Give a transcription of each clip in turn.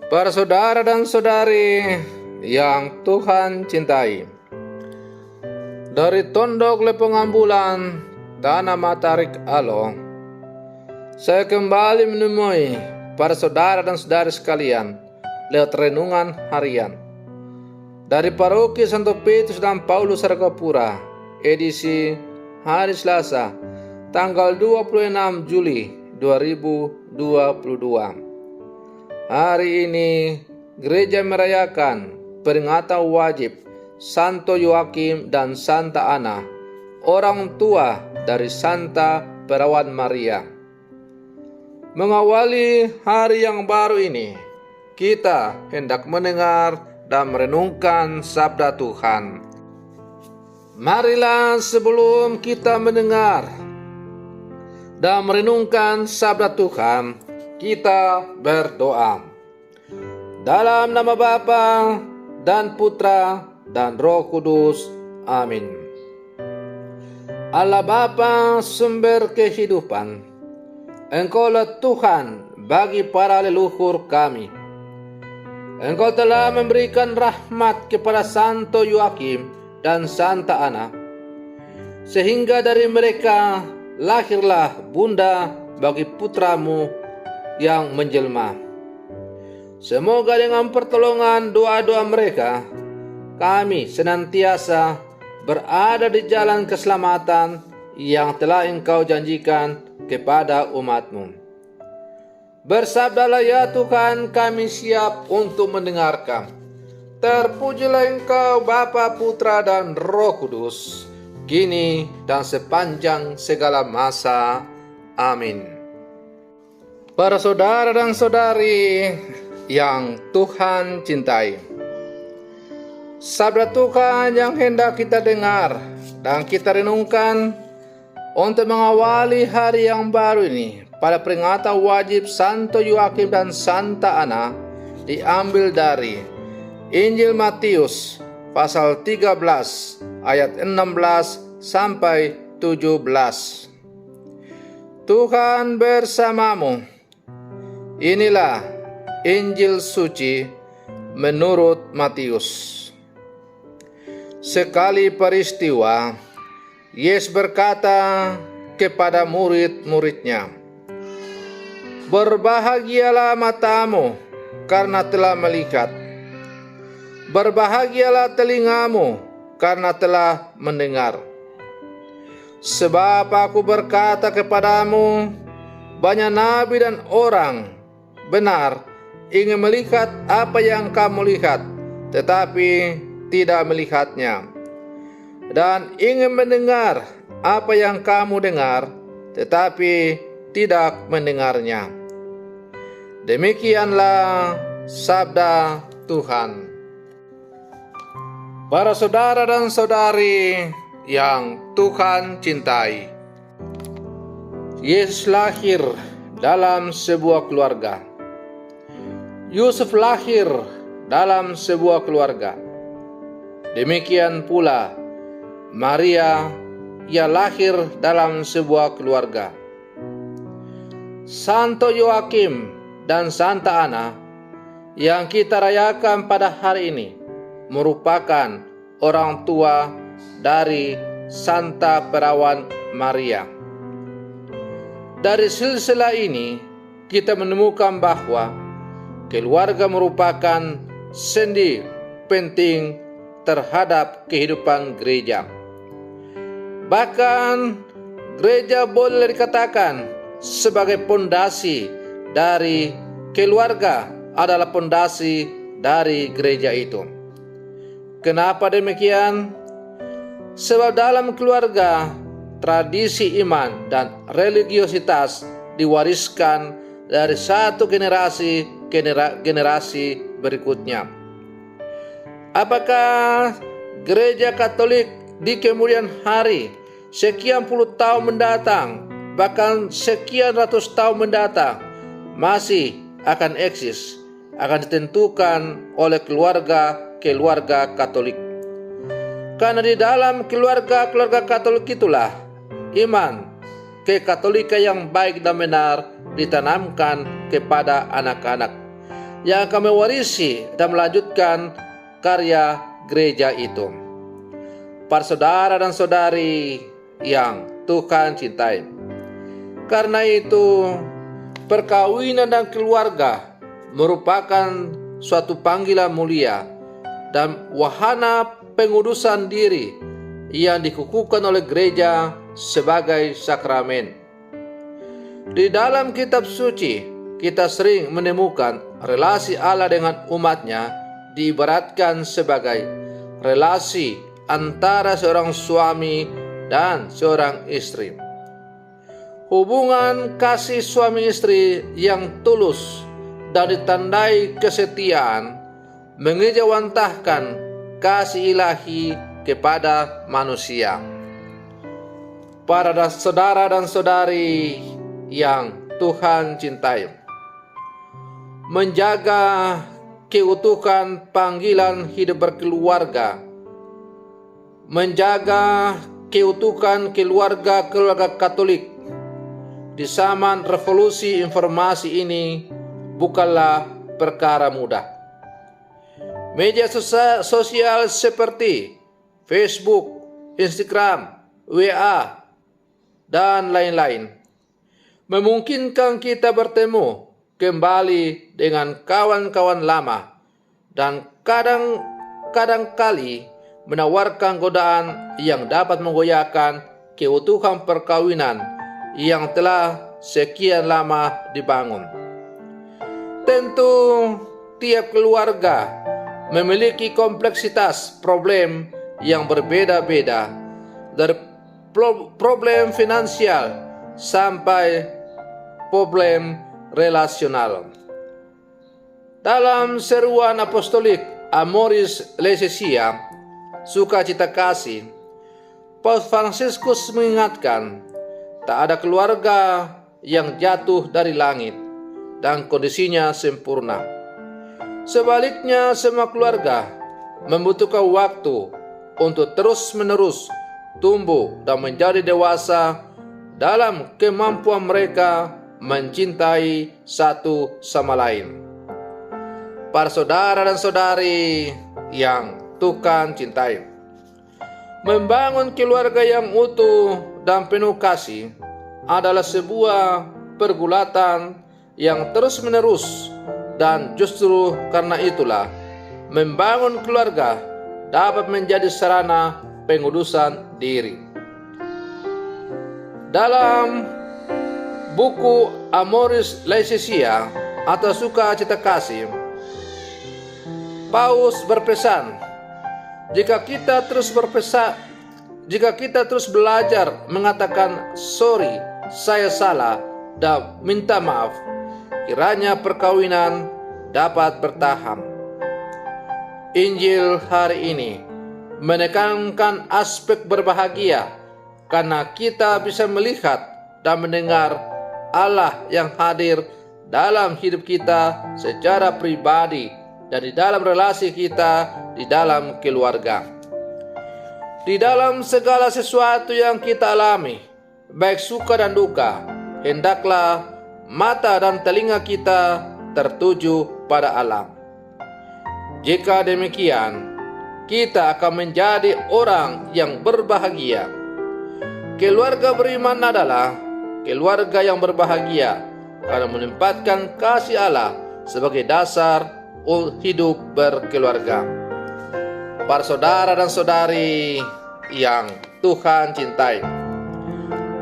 Para saudara dan saudari yang Tuhan cintai, dari Tondok Lepengambulan, Tanah Matarik Alo, saya kembali menemui para saudara dan saudari sekalian lewat renungan harian dari Paroki Santo Petrus dan Paulus Sargapura, edisi hari Selasa, tanggal 26 Juli 2022. Hari ini gereja merayakan peringatan wajib Santo Yoakim dan Santa Ana, orang tua dari Santa Perawan Maria. Mengawali hari yang baru ini, kita hendak mendengar dan merenungkan sabda Tuhan. Marilah sebelum kita mendengar dan merenungkan sabda Tuhan, kita berdoa. Dalam nama Bapa dan Putra dan Roh Kudus. Amin. Allah Bapa, sumber kehidupan, Engkaulah Tuhan bagi para leluhur kami. Engkau telah memberikan rahmat kepada Santo Yoakim dan Santa Ana, sehingga dari mereka lahirlah bunda bagi putramu yang menjelma. Semoga dengan pertolongan doa-doa mereka, kami senantiasa berada di jalan keselamatan yang telah Engkau janjikan kepada umat-Mu. Bersabdalah ya Tuhan, kami siap untuk mendengarkan. Terpujilah Engkau Bapa, Putra dan Roh Kudus, kini dan sepanjang segala masa. Amin. Para saudara dan saudari yang Tuhan cintai, sabda Tuhan yang hendak kita dengar dan kita renungkan untuk mengawali hari yang baru ini pada peringatan wajib Santo Yoakim dan Santa Ana diambil dari Injil Matius pasal 13 ayat 16 sampai 17. Tuhan bersamamu. Inilah Injil suci menurut Matius. Sekali peristiwa, Yesus berkata kepada murid-muridnya, "Berbahagialah matamu karena telah melihat. Berbahagialah telingamu karena telah mendengar. Sebab aku berkata kepadamu, banyak nabi dan orang benar ingin melihat apa yang kamu lihat, tetapi tidak melihatnya, dan ingin mendengar apa yang kamu dengar, tetapi tidak mendengarnya." Demikianlah sabda Tuhan. Para saudara dan saudari yang Tuhan cintai, Yesus lahir dalam sebuah keluarga. Yusuf lahir dalam sebuah keluarga. Demikian pula Maria, ia lahir dalam sebuah keluarga. Santo Yoakim dan Santa Ana yang kita rayakan pada hari ini merupakan orang tua dari Santa Perawan Maria. Dari silsilah ini kita menemukan bahwa keluarga merupakan sendi penting terhadap kehidupan gereja. Bahkan gereja boleh dikatakan sebagai pondasi dari keluarga, adalah pondasi dari gereja itu. Kenapa demikian? Sebab dalam keluarga, tradisi iman dan religiositas diwariskan dari satu generasi ke generasi berikutnya. Apakah gereja Katolik di kemudian hari, sekian puluh tahun mendatang, bahkan sekian ratus tahun mendatang, masih akan eksis, akan ditentukan oleh keluarga Katolik? Karena di dalam keluarga Katolik itulah iman kekatolikan yang baik dan benar ditanamkan kepada anak-anak. yang akan mewarisi dan melanjutkan karya gereja itu. Para saudara dan saudari yang Tuhan cintai, karena itu perkawinan dan keluarga merupakan suatu panggilan mulia dan wahana pengudusan diri yang dikukuhkan oleh gereja sebagai sakramen. Di dalam kitab suci, kita sering menemukan relasi Allah dengan umatnya diibaratkan sebagai relasi antara seorang suami dan seorang istri. Hubungan kasih suami istri yang tulus dan ditandai kesetiaan mengejawantahkan kasih ilahi kepada manusia. Para saudara dan saudari yang Tuhan cintai, menjaga keutuhan panggilan hidup berkeluarga, menjaga keutuhan keluarga Katolik di zaman revolusi informasi ini bukanlah perkara mudah. Media sosial seperti Facebook, Instagram, WA, dan lain-lain memungkinkan kita bertemu kembali dengan kawan-kawan lama dan kadang kali menawarkan godaan yang dapat menggoyahkan keutuhan perkawinan yang telah sekian lama dibangun. Tentu tiap keluarga memiliki kompleksitas problem yang berbeda-beda, dari problem finansial sampai problem relasional. Dalam seruan apostolik Amoris Laetitia, sukacita kasih, Paus Fransiskus mengingatkan, tak ada keluarga yang jatuh dari langit dan kondisinya sempurna. Sebaliknya, semua keluarga membutuhkan waktu untuk terus-menerus tumbuh dan menjadi dewasa dalam kemampuan mereka mencintai satu sama lain. Para saudara dan saudari yang Tuhan cintai, membangun keluarga yang utuh dan penuh kasih adalah sebuah pergulatan yang terus-menerus. Dan justru karena itulah membangun keluarga dapat menjadi sarana pengudusan diri. Dalam buku Amoris Laetitia atau sukacita kasih, Paus berpesan, jika kita terus belajar mengatakan sorry, saya salah, dan minta maaf, kiranya perkawinan dapat bertahan. Injil hari ini menekankan aspek berbahagia karena kita bisa melihat dan mendengar Allah yang hadir dalam hidup kita secara pribadi dan di dalam relasi kita di dalam keluarga. Di dalam segala sesuatu yang kita alami, baik suka dan duka, hendaklah mata dan telinga kita tertuju pada Allah. Jika demikian, kita akan menjadi orang yang berbahagia. Keluarga beriman adalah keluarga yang berbahagia karena menempatkan kasih Allah sebagai dasar hidup berkeluarga. Para saudara dan saudari yang Tuhan cintai,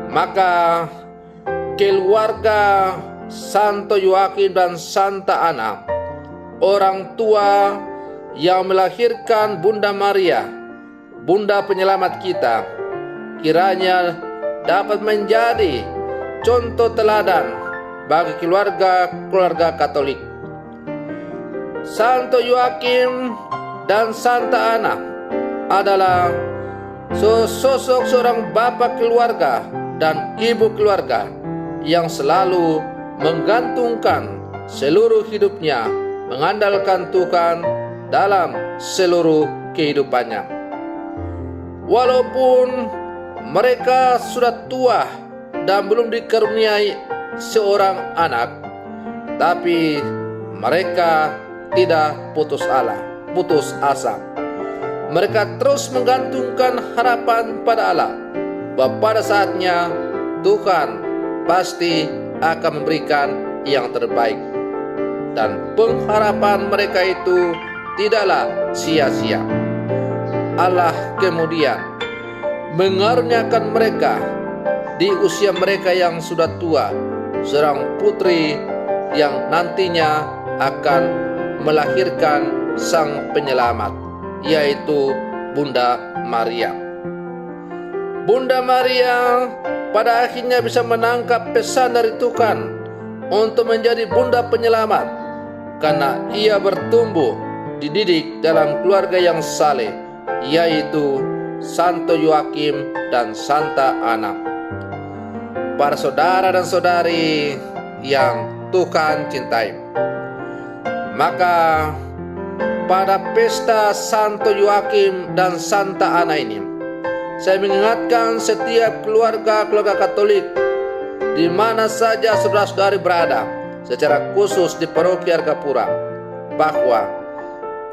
maka keluarga Santo Yoakim dan Santa Ana, orang tua yang melahirkan Bunda Maria, Bunda Penyelamat kita, kiranya dapat menjadi contoh teladan bagi keluarga Katolik. Santo Yoakim dan Santa Ana adalah sosok seorang bapak keluarga dan ibu keluarga yang selalu menggantungkan seluruh hidupnya mengandalkan Tuhan dalam seluruh kehidupannya. Walaupun mereka sudah tua dan belum dikaruniai seorang anak, tapi mereka tidak putus asa. Mereka terus menggantungkan harapan pada Allah, bahwa pada saatnya Tuhan pasti akan memberikan yang terbaik. Dan pengharapan mereka itu tidaklah sia-sia. Allah kemudian mengaruniakan mereka di usia mereka yang sudah tua seorang putri yang nantinya akan melahirkan sang penyelamat, yaitu Bunda Maria. Bunda Maria pada akhirnya bisa menangkap pesan dari Tuhan untuk menjadi bunda penyelamat, karena ia bertumbuh dididik dalam keluarga yang saleh, yaitu Santo Yoakim dan Santa Ana. Para saudara dan saudari yang Tuhan cintai, maka pada pesta Santo Yoakim dan Santa Ana ini, saya mengingatkan setiap keluarga Katolik di mana saja saudara-saudari berada, secara khusus di paroki Argapura, bahwa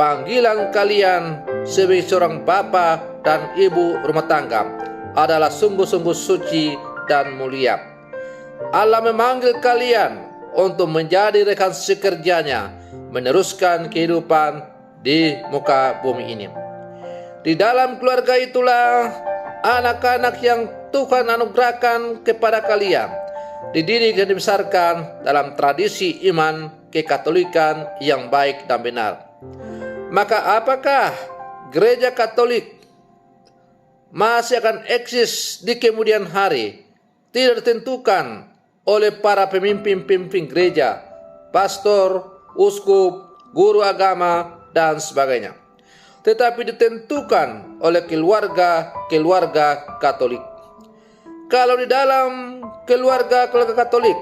panggilan kalian sebagai seorang bapa dan ibu rumah tangga adalah sungguh-sungguh suci dan mulia. Allah memanggil kalian untuk menjadi rekan sekerjanya, meneruskan kehidupan di muka bumi ini. Di dalam keluarga itulah anak-anak yang Tuhan anugerahkan kepada kalian dididik dan dibesarkan dalam tradisi iman kekatolikan yang baik dan benar. Maka apakah gereja Katolik masih akan eksis di kemudian hari tidak ditentukan oleh para pemimpin-pemimpin gereja, pastor, uskup, guru agama, dan sebagainya, tetapi ditentukan oleh keluarga Katolik. Kalau di dalam keluarga Katolik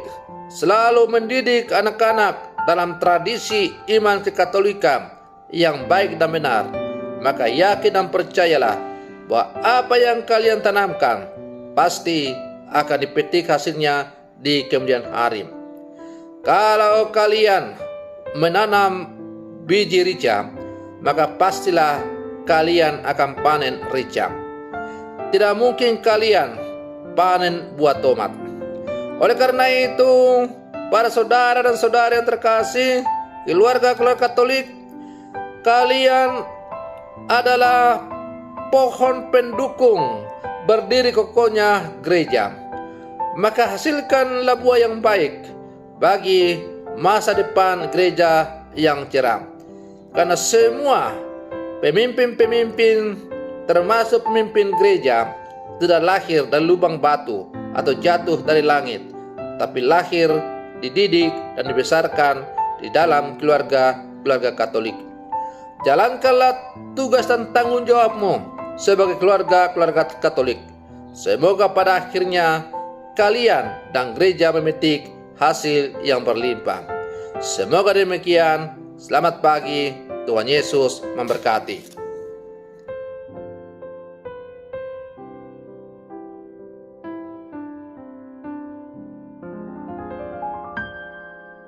selalu mendidik anak-anak dalam tradisi iman kekatolikan yang baik dan benar, maka yakin dan percayalah bahwa apa yang kalian tanamkan pasti akan dipetik hasilnya di kemudian hari. Kalau kalian menanam biji rica, maka pastilah kalian akan panen rica. Tidak mungkin kalian panen buah tomat. Oleh karena itu, para saudara dan saudari yang terkasih, keluarga Katolik, kalian adalah pohon pendukung berdiri kokohnya gereja. Maka hasilkanlah buah yang baik bagi masa depan gereja yang cerah. Karena semua pemimpin-pemimpin, termasuk pemimpin gereja, tidak lahir dari lubang batu atau jatuh dari langit, tapi lahir, dididik, dan dibesarkan di dalam keluarga Katolik. Jalankanlah tugas dan tanggung jawabmu sebagai keluarga Katolik. Semoga pada akhirnya kalian dan gereja memetik hasil yang berlimpah. Semoga demikian. Selamat pagi. Tuhan Yesus memberkati.